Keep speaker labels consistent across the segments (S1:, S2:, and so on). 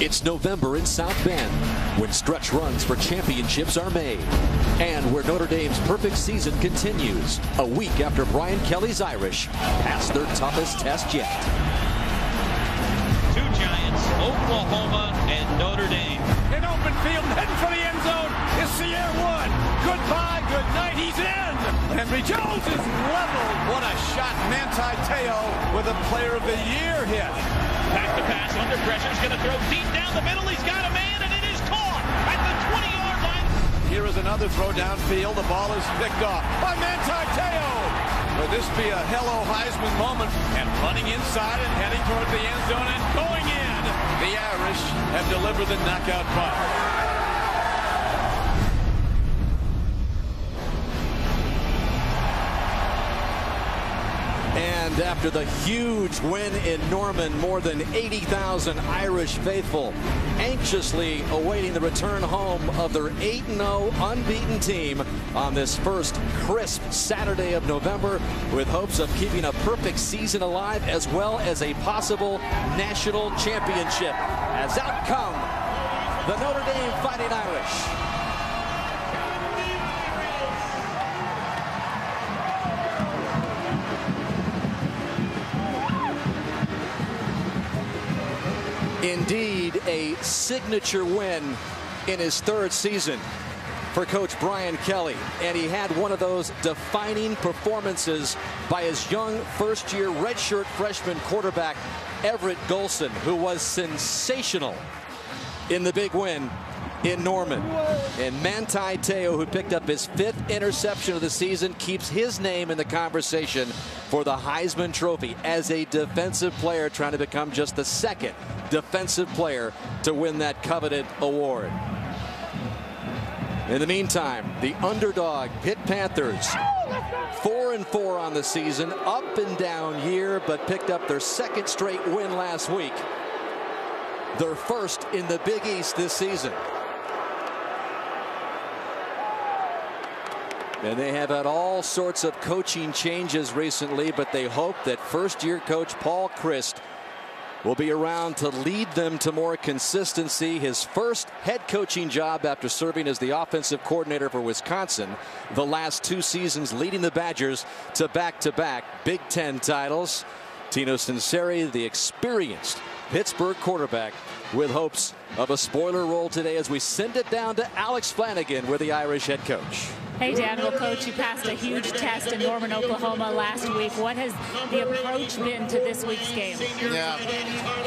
S1: It's November in South Bend, when stretch runs for championships are made, and where Notre Dame's perfect season continues, a week after Brian Kelly's Irish passed their toughest test yet.
S2: Two giants, Oklahoma and Notre Dame.
S3: In open field, heading for the end zone is Sierra Wood. Goodbye, good night, he's in. Henry Jones is leveled. What a shot, Manti Te'o with a Player of the Year hit.
S2: Back to pass, under pressure, he's going to throw deep down the middle. He's got a man, and it is caught at the 20-yard line.
S3: Here is another throw downfield. The ball is picked off by Manti Te'o. Will this be a hello Heisman moment? And running inside and heading toward the end zone and going in. The Irish have delivered the knockout punt.
S1: And after the huge win in Norman, more than 80,000 Irish faithful anxiously awaiting the return home of their 8-0 unbeaten team on this first crisp Saturday of November, with hopes of keeping a perfect season alive as well as a possible national championship. As out come the Notre Dame Fighting Irish. Indeed, a signature win in his third season for Coach Brian Kelly. And he had one of those defining performances by his young first-year redshirt freshman quarterback, Everett Golson, who was sensational in the big win in Norman. And Manti Te'o, who picked up his 5th interception of the season, keeps his name in the conversation for the Heisman Trophy as a defensive player, trying to become just the 2nd defensive player to win that coveted award. In the meantime, the underdog Pitt Panthers, 4-4 on the season, up and down year, but picked up their 2nd straight win last week. Their 1st in the Big East this season. And they have had all sorts of coaching changes recently, but they hope that first-year coach Paul Chryst will be around to lead them to more consistency. His first head coaching job after serving as the offensive coordinator for Wisconsin, the last 2 seasons leading the Badgers to back-to-back Big Ten titles. Tino Sunseri, the experienced Pittsburgh quarterback, with hopes of a spoiler role today as we send it down to Alex Flanagan with the Irish head coach.
S4: Hey, Dan. Well, Coach, you passed a huge test in Norman, Oklahoma last week. What has the approach been to this week's game?
S5: Yeah,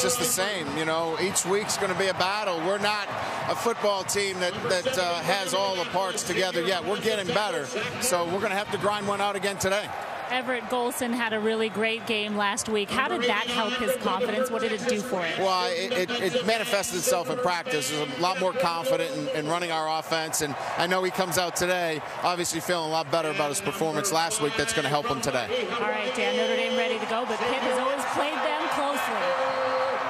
S5: just the same. You know, each week's going to be a battle. We're not a football team that has all the parts together yet. We're getting better, so we're going to have to grind one out again today.
S4: Everett Golson had a really great game last week. How did that help his confidence? What did it do for it?
S5: Well, it manifested itself in practice. He was a lot more confident in running our offense, and I know he comes out today obviously feeling a lot better about his performance last week. That's going to help him today.
S4: All right, Dan, Notre Dame ready to go, but Pitt has always played them closely.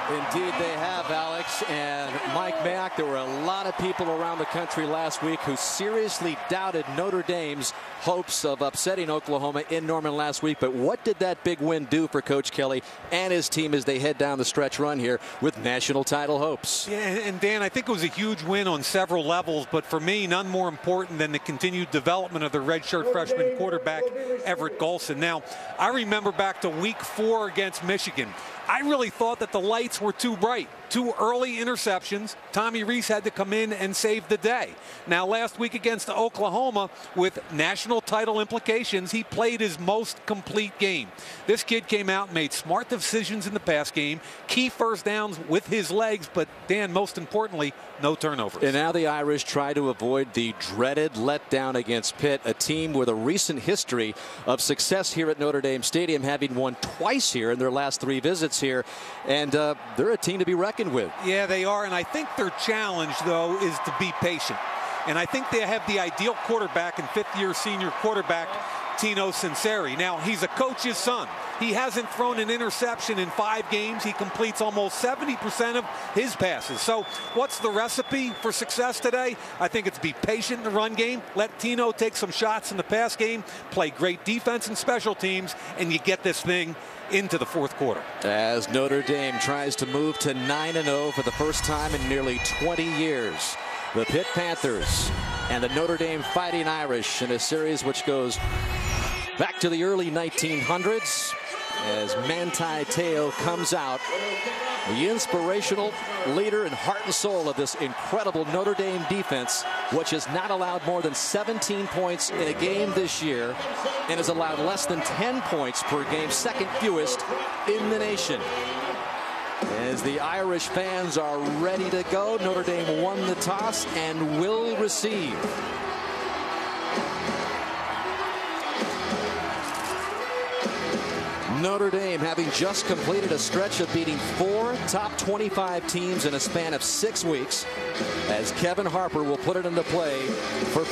S1: Indeed they have, Alex. And Mike Mack, there were a lot of people around the country last week who seriously doubted Notre Dame's hopes of upsetting Oklahoma in Norman last week. But what did that big win do for Coach Kelly and his team as they head down the stretch run here with national title hopes?
S6: Yeah, and Dan, I think it was a huge win on several levels, but for me, none more important than the continued development of the redshirt freshman quarterback, Everett Golson. Now, I remember back to week 4 against Michigan. I really thought that the lights were too bright. 2 early interceptions. Tommy Rees had to come in and save the day. Now, last week against Oklahoma, with national title implications, he played his most complete game. This kid came out and made smart decisions in the pass game, key first downs with his legs, but Dan, most importantly, no turnovers. And
S1: now the Irish try to avoid the dreaded letdown against Pitt, a team with a recent history of success here at Notre Dame Stadium, having won twice here in their last 3 visits here. And they're a team to be reckoned with.
S6: Yeah, they are, and I think their challenge, though, is to be patient. And I think they have the ideal quarterback and 5th-year senior quarterback Tino Sinceri. Now, he's a coach's son. He hasn't thrown an interception in 5 games. He completes almost 70% of his passes. So what's the recipe for success today? I think it's be patient in the run game, let Tino take some shots in the pass game, play great defense and special teams, and you get this thing into the 4th quarter.
S1: As Notre Dame tries to move to 9-0 for the first time in nearly 20 years. The Pitt Panthers and the Notre Dame Fighting Irish in a series which goes back to the early 1900s as Manti Te'o comes out, the inspirational leader and heart and soul of this incredible Notre Dame defense, which has not allowed more than 17 points in a game this year and has allowed less than 10 points per game, second fewest in the nation. As the Irish fans are ready to go, Notre Dame won the toss and will receive. Notre Dame having just completed a stretch of beating 4 top 25 teams in a span of 6 weeks, as Kevin Harper will put it into play for Pitt.